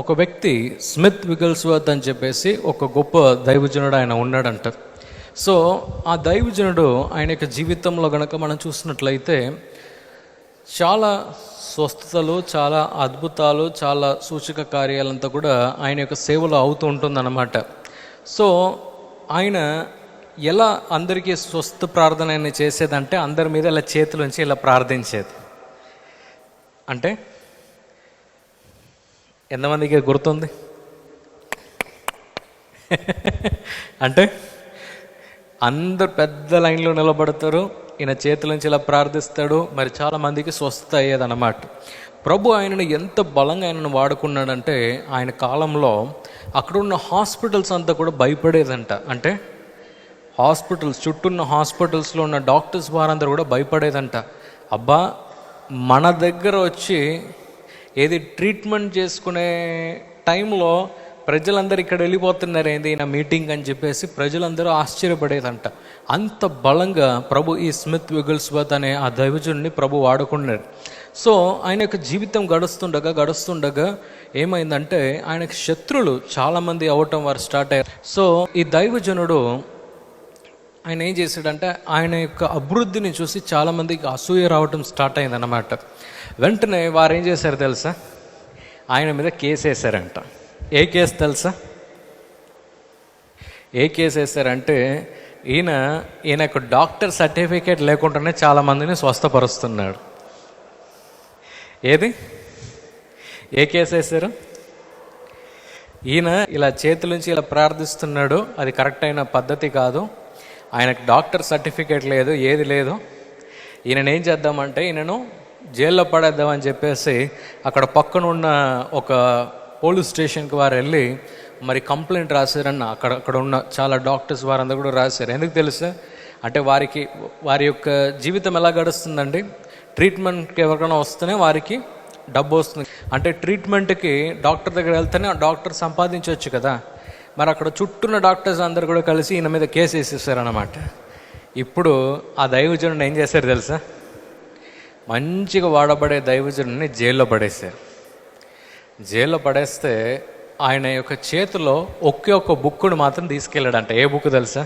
ఒక వ్యక్తి స్మిత్ విగల్స్వర్త్ అని చెప్పేసి ఒక గొప్ప దైవజనుడు ఆయన ఉన్నాడంట. సో ఆ దైవజనుడు ఆయన యొక్క జీవితంలో గనక మనం చూసినట్లయితే చాలా స్వస్థతలు, చాలా అద్భుతాలు, చాలా సూచక కార్యాలంతా కూడా ఆయన యొక్క సేవలో అవుతూ ఉంటుందన్నమాట. సో ఆయన ఎలా అందరికీ స్వస్థ ప్రార్థన ఆయన చేసేదంటే అందరి మీద ఇలా చేతులుంచి ఇలా ప్రార్థించేది. అంటే ఎంతమందికి గుర్తుంది? అంటే అందరు పెద్ద లైన్లో నిలబడతారు, ఈయన చేతుల నుంచి ఇలా ప్రార్థిస్తాడు, మరి చాలా మందికి స్వస్థత అయ్యేదన్నమాట. ప్రభు ఆయనను ఎంత బలంగా ఆయనను వాడుకున్నాడంటే ఆయన కాలంలో అక్కడున్న హాస్పిటల్స్ అంతా కూడా భయపడేదంట. అంటే హాస్పిటల్స్, చుట్టూన్న హాస్పిటల్స్లో ఉన్న డాక్టర్స్ వారందరూ కూడా భయపడేదంట. అబ్బా, మన దగ్గర వచ్చి ఏది ట్రీట్మెంట్ చేసుకునే టైంలో ప్రజలందరూ ఇక్కడ వెళ్ళిపోతున్నారు ఏంది నా మీటింగ్ అని చెప్పేసి ప్రజలందరూ ఆశ్చర్యపడేదంట. అంత బలంగా ప్రభు ఈ స్మిత్ విగల్స్వర్త్ అనే ఆ దైవజుడిని ప్రభు వాడుకున్నాడు. సో ఆయన యొక్క జీవితం గడుస్తుండగా ఏమైందంటే ఆయనకు శత్రులు చాలామంది అవ్వటం వారు స్టార్ట్ అయ్యారు. సో ఈ దైవజనుడు ఆయన ఏం చేశాడంటే ఆయన యొక్క అభివృద్ధిని చూసి చాలామందికి అసూయ రావటం స్టార్ట్ అయిందన్నమాట. వెంటనే వారు ఏం చేశారు తెలుసా? ఆయన మీద కేసు వేశారంట. ఏ కేసు తెలుసా? ఏ కేసు వేశారంటే ఈయనకు డాక్టర్ సర్టిఫికేట్ లేకుండానే చాలామందిని స్వస్థపరుస్తున్నాడు. ఏది? ఏ కేసు వేశారు? ఈయన ఇలా చేతులుంచి ఇలా ప్రార్థిస్తున్నాడు, అది కరెక్ట్ అయిన పద్ధతి కాదు, ఆయనకు డాక్టర్ సర్టిఫికేట్ లేదు, ఏది లేదు. ఈయనను ఏం చేద్దామంటే ఈయనను జైల్లో పడేద్దామని చెప్పేసి అక్కడ పక్కన ఉన్న ఒక పోలీస్ స్టేషన్కి వారు వెళ్ళి మరి కంప్లైంట్ రాశారన్న. అక్కడ ఉన్న చాలా డాక్టర్స్ వారందరూ కూడా రాశారు. ఎందుకు తెలుసా? అంటే వారి యొక్క జీవితం ఎలా గడుస్తుందండి, ట్రీట్మెంట్కి ఎవరికైనా వస్తేనే వారికి డబ్బు వస్తుంది. అంటే ట్రీట్మెంట్కి డాక్టర్ దగ్గర వెళ్తేనే ఆ డాక్టర్ సంపాదించవచ్చు కదా. మరి అక్కడ చుట్టూన్న డాక్టర్స్ అందరు కూడా కలిసి ఈయన మీద కేసు వేసేసారన్నమాట. ఇప్పుడు ఆ దైవజనుడిని ఏం చేశారు తెలుసా? మంచిగా వాడబడే దైవజనుడిని జైల్లో పడేశారు. జైల్లో పడేస్తే ఆయన యొక్క చేతిలో ఒకే ఒక్క బుక్కును మాత్రం తీసుకెళ్ళాడంట. ఏ బుక్ తెలుసా?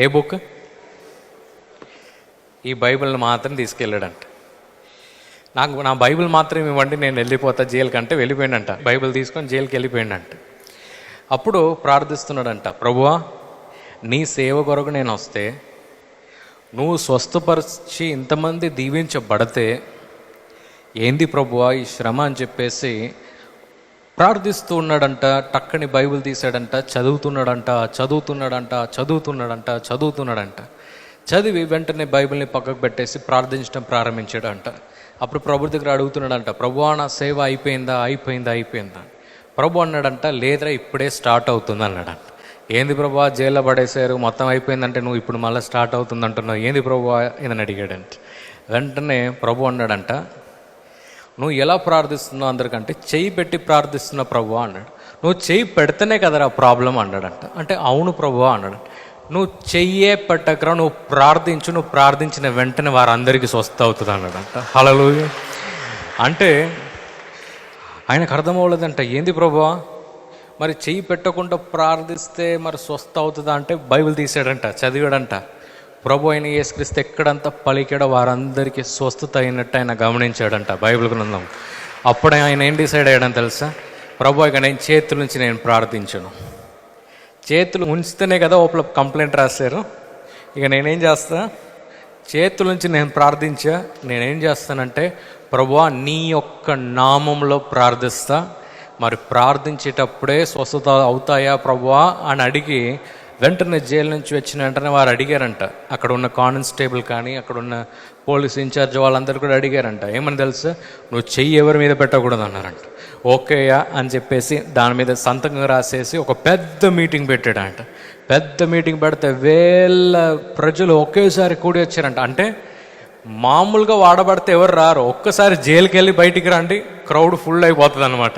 ఏ బుక్? ఈ బైబిల్ని మాత్రం తీసుకెళ్ళాడంట. నా బైబిల్ మాత్రం ఇవ్వండి, నేను వెళ్ళిపోతా జైలు కంటే. వెళ్ళిపోయిందంట, బైబిల్ తీసుకొని జైలుకి వెళ్ళిపోయిందంట. అప్పుడు ప్రార్థిస్తున్నాడంట, ప్రభువా నీ సేవ కొరకు నేను వస్తే, నువ్వు స్వస్థపరిచి ఇంతమంది దీవించబడితే ఏంది ప్రభువా ఈ శ్రమ అని చెప్పేసి ప్రార్థిస్తూ ఉన్నాడంట. టక్కని బైబిల్ తీసాడంట, చదువుతున్నాడంట. చదివి వెంటనే బైబిల్ని పక్కకు పెట్టేసి ప్రార్థించడం ప్రారంభించాడంట. అప్పుడు ప్రభు దగ్గర అడుగుతున్నాడంట, ప్రభువా నా సేవ అయిపోయిందా? ప్రభు అన్నాడంట, లేదురా ఇప్పుడే స్టార్ట్ అవుతుంది అన్నాడంట. ఏంది ప్రభువా జైల్లో పడేశారు, మొత్తం అయిపోయిందంటే నువ్వు ఇప్పుడు మళ్ళీ స్టార్ట్ అవుతుంది అంటున్నావు, ఏంది ప్రభువా ఇదని అడిగాడంట. వెంటనే ప్రభు అన్నాడంట, నువ్వు ఎలా ప్రార్థిస్తున్నావు అందరికంటే చెయ్యి పెట్టి ప్రార్థిస్తున్నా ప్రభువా అన్నాడు. నువ్వు చెయ్యి పెడితేనే కదరా ప్రాబ్లం అన్నాడంట. అంటే అవును ప్రభువా అన్నాడు. నువ్వు చెయ్యే పెట్టకరా, నువ్వు ప్రార్థించిన వెంటనే వారందరికీ స్వస్థ అవుతుంది అన్నాడంట. హల్లెలూయా. అంటే ఆయనకు అర్థం అవ్వలేదంట, ఏంది ప్రభువా మరి చెయ్యి పెట్టకుండా ప్రార్థిస్తే మరి స్వస్థ అవుతుందా అంటే బైబిల్ తీసాడంట, చదివాడంట. ప్రభు అయిన యేసుక్రీస్తు ఎక్కడంతా పలికాడో వారందరికీ స్వస్థత అయినట్టు ఆయన గమనించాడంట బైబిల్ గ్రంథం. అప్పుడే ఆయన ఏం డిసైడ్ అయ్యాడని తెలుసా? ప్రభు ఇక నేను చేతుల నుంచి నేను ప్రార్థించను, చేతులు ఉంచితేనే కదా ఓపల కంప్లైంట్ రాశారు, ఇక నేనేం చేస్తా, చేతుల నుంచి నేను నేనేం చేస్తానంటే ప్రభువా నీ యొక్క నామంలో ప్రార్థిస్తా, మరి ప్రార్థించేటప్పుడే స్వస్థత అవుతాయా ప్రభువా అని అడిగి వెంటనే జైలు నుంచి వచ్చిన వెంటనే వారు అడిగారంట. అక్కడ ఉన్న కానిస్టేబుల్ కానీ అక్కడ ఉన్న పోలీస్ ఇన్ఛార్జ్ వాళ్ళందరూ కూడా అడిగారంట, ఏమని తెలుసా, నువ్వు చెయ్యి ఎవరి మీద పెట్టకూడదు అన్నారంట. ఓకేయా అని చెప్పేసి దాని మీద సంతకం రాసేసి ఒక పెద్ద మీటింగ్ పెట్టాడంట. పెద్ద మీటింగ్ పెడితే వేల ప్రజలు ఒకేసారి కూడి వచ్చారంట. అంటే మామూలుగా వాడబడితే ఎవరు రారు, ఒక్కసారి జైలుకి వెళ్ళి బయటికి రండి, క్రౌడ్ ఫుల్ అయిపోతుంది అనమాట.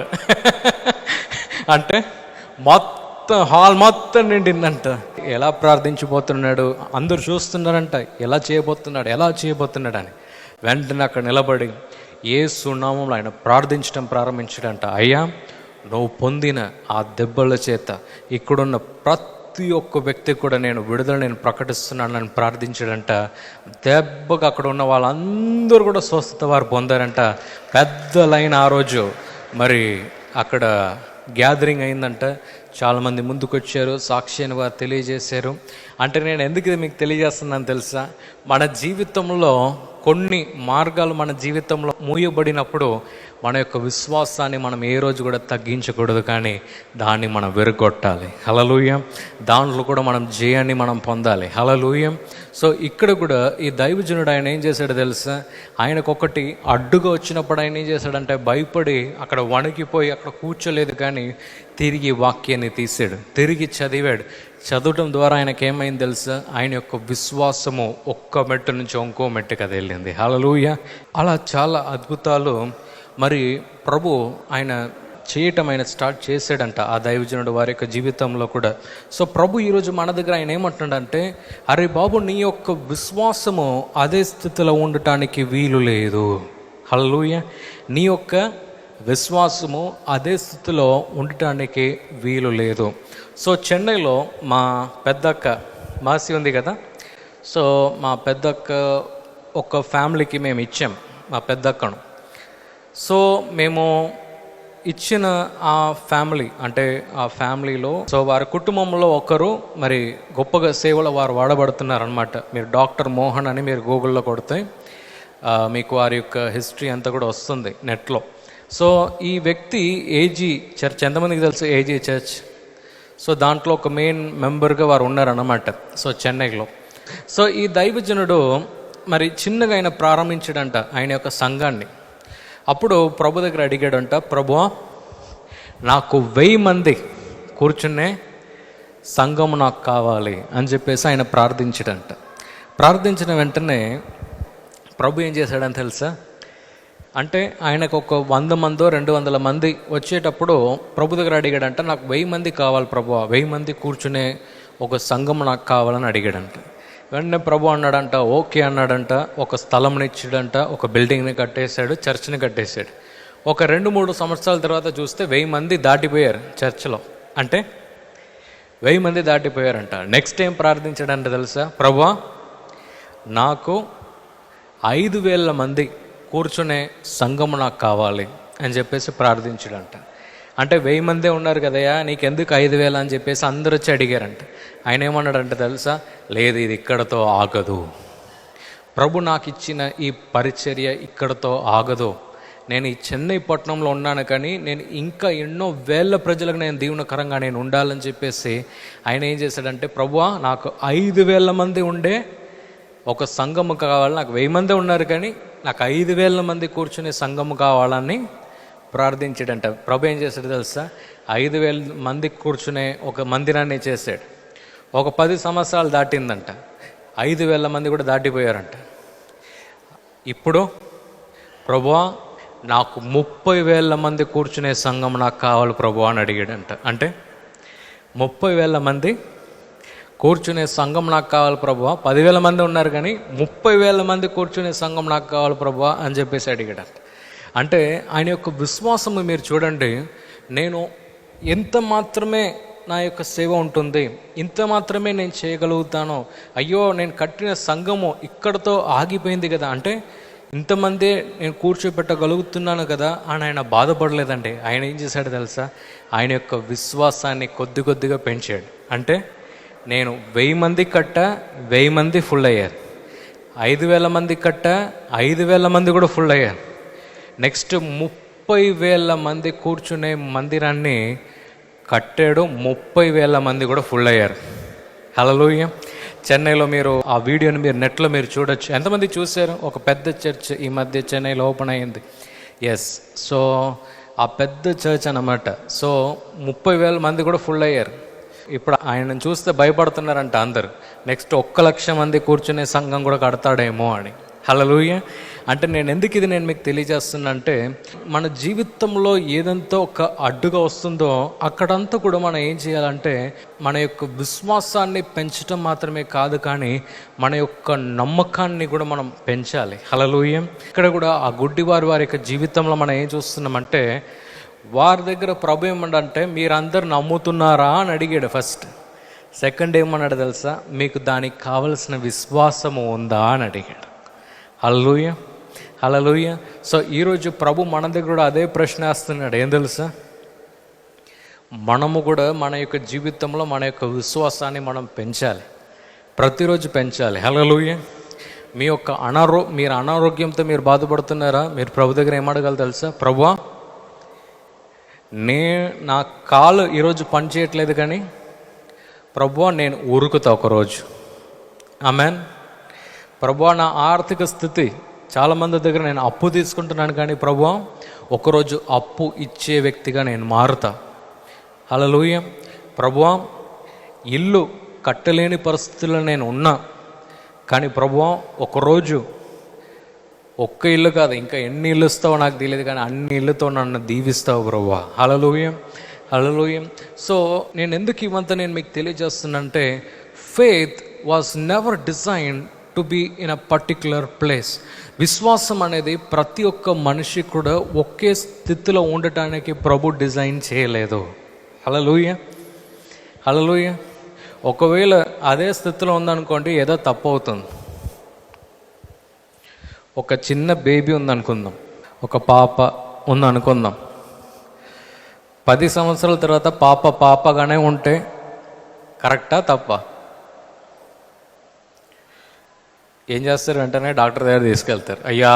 అంటే మొత్తం హాల్ మొత్తం నిండిందంట. ఎలా ప్రార్థించిపోతున్నాడు, అందరూ చూస్తున్నారంట, ఎలా చేయబోతున్నాడు అని. వెంటనే అక్కడ నిలబడి యేసు నామములో ఆయన ప్రార్థించడం ప్రారంభించాడంట. అయ్యా, నువ్వు పొందిన ఆ దెబ్బల చేత ఇక్కడున్న ప్రతి ఒక్క వ్యక్తి కూడా నేను విడుదల నేను ప్రకటిస్తున్నానని ప్రార్థించాడంట. దెబ్బగా అక్కడ ఉన్న వాళ్ళందరూ కూడా స్వస్థత వారు పొందారంట. పెద్ద లైన్ ఆ రోజు మరి అక్కడ గ్యాదరింగ్ అయిందంట. చాలామంది ముందుకు వచ్చారు, సాక్షి అని వారు తెలియజేశారు. అంటే నేను ఎందుకు ఇది మీకు తెలియజేస్తున్నాను తెలుసా? మన జీవితంలో కొన్ని మార్గాలు మన జీవితంలో మూయబడినప్పుడు మన యొక్క విశ్వాసాన్ని మనం ఏ రోజు కూడా తగ్గించకూడదు, కానీ దాన్ని మనం వెరగొట్టాలి. హల్లెలూయా. దాంట్లో కూడా మనం జయాన్ని మనం పొందాలి. హల్లెలూయా. సో ఇక్కడ కూడా ఈ దైవజనుడు ఆయన ఏం చేశాడు తెలుసా? ఆయనకొకటి అడ్డుగా వచ్చినప్పుడు ఆయన ఏం చేశాడంటే భయపడి అక్కడ వణికిపోయి అక్కడ కూర్చోలేదు, కానీ తిరిగి వాక్యాన్ని తీసాడు, తిరిగి చదివాడు. చదవటం ద్వారా ఆయనకి ఏమైంది తెలుసా? ఆయన యొక్క విశ్వాసము ఒక్క మెట్టు నుంచి ఇంకో మెట్టుకు అది వెళ్ళింది. హల్లెలూయా. అలా చాలా అద్భుతాలు మరి ప్రభు ఆయన చేయటం ఆయన స్టార్ట్ చేశాడంట ఆ దైవజనుడు వారి యొక్క జీవితంలో కూడా. సో ప్రభు ఈరోజు మన దగ్గర ఆయన ఏమంటున్నాడంటే, అరే బాబు, నీ యొక్క విశ్వాసము అదే స్థితిలో ఉండటానికి వీలు లేదు. హల్లెలూయా. నీ యొక్క విశ్వాసము అదే స్థితిలో ఉండటానికి వీలు లేదు. సో చెన్నైలో మా పెద్దక్క మాసి ఉంది కదా, సో మా పెద్దక్క ఒక ఫ్యామిలీకి మేము ఇచ్చాం మా పెద్దక్కను. సో మేము ఇచ్చిన ఆ ఫ్యామిలీ అంటే ఆ ఫ్యామిలీలో సో వారి కుటుంబంలో ఒకరు మరి గొప్పగా సేవలో వారు వాడబడుతున్నారనమాట. మీరు డాక్టర్ మోహన్ అని మీరు గూగుల్లో కొడితే మీకు వారి యొక్క హిస్టరీ అంతా కూడా వస్తుంది నెట్లో. సో ఈ వ్యక్తి ఏజీ చర్చ్, ఎంతమందికి తెలుసు ఏజీ చర్చ్? సో దాంట్లో ఒక మెయిన్ మెంబర్గా వారు ఉన్నారన్నమాట. సో చెన్నైలో. సో ఈ దైవజనుడు మరి చిన్నగా ఆయన ప్రారంభించాడంట ఆయన యొక్క సంఘాన్ని. అప్పుడు ప్రభు దగ్గర అడిగాడంట, ప్రభువా, నాకు 1000 మంది కూర్చునే సంఘం నాకు కావాలి అని చెప్పేసి ఆయన ప్రార్థించాడంట. ప్రార్థించిన వెంటనే ప్రభు ఏం చేశాడని తెలుసా? అంటే ఆయనకు ఒక 100 మందో 200 మంది వచ్చేటప్పుడు ప్రభు దగ్గర అడిగాడంట, నాకు 1000 మంది కావాలి ప్రభువా, 1000 మంది కూర్చునే ఒక సంఘం నాకు కావాలని అడిగాడంట. వెంటనే ప్రభు అన్నాడంట, ఓకే అన్నాడంట. ఒక స్థలంని ఇచ్చాడంట, ఒక బిల్డింగ్ని కట్టేశాడు, చర్చ్ని కట్టేశాడు. ఒక 2-3 సంవత్సరాల తర్వాత చూస్తే 1000 మంది దాటిపోయారు చర్చ్లో. అంటే 1000 మంది దాటిపోయారంట. నెక్స్ట్ ఏం ప్రార్థించాడంట తెలుసా? ప్రభువా, నాకు 5000 మంది కూర్చునే సంఘము నాకు కావాలి అని చెప్పేసి ప్రార్థించాడంట. అంటే 1000 మందే ఉన్నారు కదయ్యా, నీకెందుకు 5000 అని చెప్పేసి అందరూ వచ్చి అడిగారంట. ఆయన ఏమన్నాడంటే తెలుసా? లేదు, ఇది ఇక్కడతో ఆగదు. ప్రభు నాకు ఇచ్చిన ఈ పరిచర్య ఇక్కడతో ఆగదు. నేను ఈ చెన్నై పట్టణంలో ఉన్నాను, కానీ నేను ఇంకా ఎన్నో వేల ప్రజలకు నేను దీవెనకరంగా నేను ఉండాలని చెప్పేసి ఆయన ఏం చేశాడంటే, ప్రభువా, నాకు 5000 మంది ఉండే ఒక సంఘము కావాలి. నాకు 1000 మందే ఉన్నారు, కానీ నాకు 5000 మంది కూర్చునే సంఘము కావాలని ప్రార్థించాడంట. ప్రభు ఏం చేశాడు తెలుసా? 5000 మంది కూర్చునే ఒక మందిరాన్ని చేశాడు. ఒక 10 సంవత్సరాలు దాటిందంట, 5000 మంది కూడా దాటిపోయారంట. ఇప్పుడు ప్రభువా, నాకు 30,000 మంది కూర్చునే సంఘం నాకు కావాలి ప్రభువా అని అడిగాడంట. అంటే 30,000 మంది కూర్చునే సంఘం నాకు కావాలి ప్రభువా. 10,000 మంది ఉన్నారు, కానీ 30,000 మంది కూర్చునే సంఘం నాకు కావాలి ప్రభువా అని చెప్పేసి అడిగాడంట. అంటే ఆయన యొక్క విశ్వాసము మీరు చూడండి. నేను ఎంత మాత్రమే నా యొక్క సేవ ఉంటుంది, ఇంత మాత్రమే నేను చేయగలుగుతాను, అయ్యో నేను కట్టిన సంఘము ఇక్కడతో ఆగిపోయింది కదా, అంటే ఇంతమంది నేను కూర్చోబెట్టగలుగుతున్నాను కదా అని ఆయన బాధపడలేదండి. ఆయన ఏం చేశాడు తెలుసా? ఆయన యొక్క విశ్వాసాన్ని కొద్ది కొద్దిగా పెంచాడు. అంటే నేను 1000 మంది కట్టా, 1000 మంది ఫుల్ అయ్యారు. 5000 మంది కట్టా, 5000 మంది కూడా ఫుల్ అయ్యారు. నెక్స్ట్ 30,000 మంది కూర్చునే మందిరాన్ని కట్టాడు, 30,000 మంది కూడా ఫుల్ అయ్యారు. హల్లెలూయా. చెన్నైలో మీరు ఆ వీడియోని మీరు నెట్లో మీరు చూడొచ్చు. ఎంతమంది చూశారు? ఒక పెద్ద చర్చ్ ఈ మధ్య చెన్నైలో ఓపెన్ అయ్యింది. ఎస్, సో ఆ పెద్ద చర్చ్ అన్నమాట. సో 30,000 మంది కూడా ఫుల్ అయ్యారు. ఇప్పుడు ఆయనను చూస్తే భయపడుతున్నారంట అందరు. నెక్స్ట్ 1,00,000 మంది కూర్చునే సంఘం కూడా కడతాడేమో అని. హల్లెలూయా. అంటే నేను ఎందుకు ఇది మీకు తెలియజేస్తున్నా అంటే, మన జీవితంలో ఏదంతా ఒక అడ్డుగా వస్తుందో అక్కడంతా కూడా మనం ఏం చేయాలంటే, మన యొక్క విశ్వాసాన్ని పెంచడం మాత్రమే కాదు, కానీ మన యొక్క నమ్మకాన్ని కూడా మనం పెంచాలి. హల్లెలూయా. ఇక్కడ కూడా ఆ గుడ్డివారి యొక్క జీవితంలో మనం ఏం చూస్తున్నామంటే, వారి దగ్గర ప్రభు ఏమన్నాడంటే, మీరందరూ నమ్ముతున్నారా అని అడిగాడు ఫస్ట్. సెకండ్ ఏమన్నాడు తెలుసా, మీకు దానికి కావలసిన విశ్వాసము ఉందా అని అడిగాడు. హల్లెలూయా, హల్లెలూయా. సో ఈరోజు ప్రభు మన దగ్గర కూడా అదే ప్రశ్న వేస్తున్నాడు. ఏం తెలుసా, మనము కూడా మన యొక్క జీవితంలో మన యొక్క విశ్వాసాన్ని మనం పెంచాలి, ప్రతిరోజు పెంచాలి. హల్లెలూయా. మీ యొక్క మీరు అనారోగ్యంతో మీరు బాధపడుతున్నారా, మీరు ప్రభు దగ్గర ఏమడగలరు తెలుసా, ప్రభువా నా కాలు ఈరోజు పని చేయట్లేదు, కానీ ప్రభువా నేను ఊరుకుతా ఒకరోజు. ఆమేన్. ప్రభువా నా ఆర్థిక స్థితి, చాలామంది దగ్గర నేను అప్పు తీసుకుంటున్నాను, కానీ ప్రభువా ఒకరోజు అప్పు ఇచ్చే వ్యక్తిగా నేను మారుతా. హల్లెలూయా. ప్రభువా ఇల్లు కట్టలేని పరిస్థితుల్లో నేను ఉన్నా, కానీ ప్రభువా ఒకరోజు ఒక్క ఇల్లు కాదు, ఇంకా ఎన్ని ఇల్లు ఇస్తావో నాకు తెలియదు, కానీ అన్ని ఇళ్ళతో నన్ను దీవిస్తావు ప్రభువా. హల్లెలూయా, హల్లెలూయా. సో నేను ఎందుకు ఇవంతా నేను మీకు తెలియజేస్తున్నంటే, faith was never designed to be in a particular place. విశ్వాసం అనేది ప్రతి ఒక్క మనిషి కూడా ఒకే స్థితిలో ఉండటానికి ప్రభు డిజైన్ చేయలేదు. హల్లెలూయా, హల్లెలూయా. ఒకవేళ అదే స్థితిలో ఉందనుకోండి, ఏదో తప్పు అవుతుంది. ఒక చిన్న బేబీ ఉందనుకుందాం, ఒక పాప ఉందనుకుందాం. 10 సంవత్సరాల తర్వాత పాపగానే ఉంటే కరెక్టా తప్ప? ఏం చేస్తారు, వెంటనే డాక్టర్ దగ్గర తీసుకెళ్తారు. అయ్యా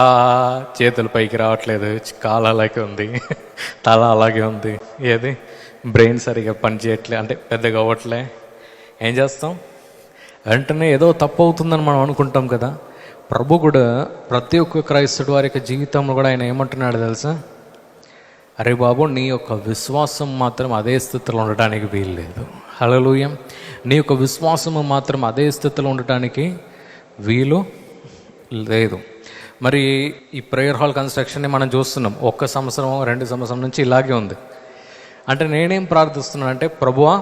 చేతులు పైకి రావట్లేదు, కాలు అలాగే ఉంది, తల అలాగే ఉంది, ఏది బ్రెయిన్ సరిగా పనిచేయట్లే, అంటే పెద్దగా అవ్వట్లే. ఏం చేస్తాం, వెంటనే ఏదో తప్పు అవుతుందని మనం అనుకుంటాం కదా. ప్రభు కూడా ప్రతి ఒక్క క్రైస్తవుడు వారి యొక్క జీవితంలో కూడా ఆయన ఏమంటున్నాడు తెలుసా, అరే బాబు నీ యొక్క విశ్వాసం మాత్రం అదే స్థితిలో ఉండటానికి వీలు లేదు. హల్లెలూయా. నీ యొక్క విశ్వాసము మాత్రం అదే స్థితిలో ఉండటానికి వీలు లేదు. మరి ఈ ప్రేయర్ హాల్ కన్స్ట్రక్షన్ని మనం చూస్తున్నాం, 1 సంవత్సరం 2 సంవత్సరం నుంచి ఇలాగే ఉంది. అంటే నేనేం ప్రార్థిస్తున్నానంటే, ప్రభువా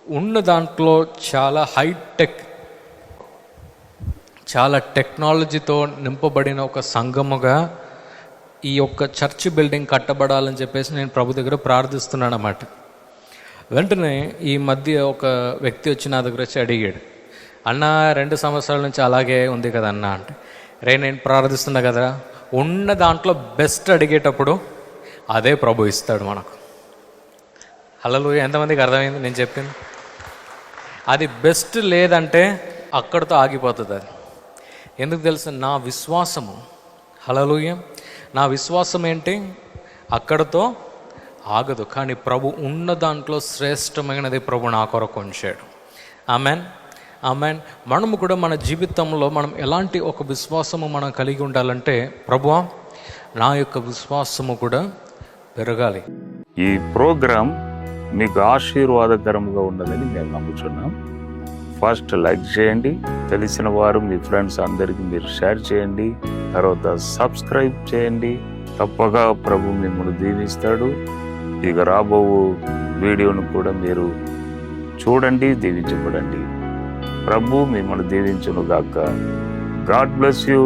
ఉన్న దాంట్లో చాలా హైటెక్, చాలా టెక్నాలజీతో నింపబడిన ఒక సంఘముగా ఈ యొక్క చర్చ్ బిల్డింగ్ కట్టబడాలని చెప్పేసి నేను ప్రభు దగ్గర ప్రార్థిస్తున్నాను అన్నమాట. వెంటనే ఈ మధ్య ఒక వ్యక్తి వచ్చి నా దగ్గర వచ్చి అడిగాడు, అన్న 2 సంవత్సరాల నుంచి అలాగే ఉంది కదా అన్న అంటే, నేను ప్రార్థిస్తున్నా కదా, ఉన్న దాంట్లో బెస్ట్ అడిగేటప్పుడు అదే ప్రభు ఇస్తాడు మనకు. హల్లెలూయా. ఎంతమందికి అర్థమైంది నేను చెప్పింది? అది బెస్ట్ లేదంటే అక్కడితో ఆగిపోతుంది అది. ఎందుకు తెలుసు, నా విశ్వాసము, హల్లెలూయా, నా విశ్వాసం ఏంటి, అక్కడితో ఆగదు. కానీ ప్రభు ఉన్న దాంట్లో శ్రేష్టమైనది ప్రభు నా కొరకు ఉంచాడు. Amen, amen. మనము కూడా మన జీవితంలో మనం ఎలాంటి ఒక విశ్వాసము మనం కలిగి ఉండాలంటే, ప్రభువా నా యొక్క విశ్వాసము కూడా పెరగాలి. ఈ ప్రోగ్రాం మీకు ఆశీర్వాదకరంగా ఉన్నదని మేము నమ్ముచున్నాం. ఫస్ట్ లైక్ చేయండి, తెలిసిన వారు మీ ఫ్రెండ్స్ అందరికీ మీరు షేర్ చేయండి, తర్వాత సబ్స్క్రైబ్ చేయండి. తప్పగా ప్రభు మిమ్మల్ని దీవిస్తాడు. ఇక రాబో వీడియోను కూడా మీరు చూడండి, దీవించబడండి. ప్రభు మిమ్మల్ని దీవించును గాక. God bless you.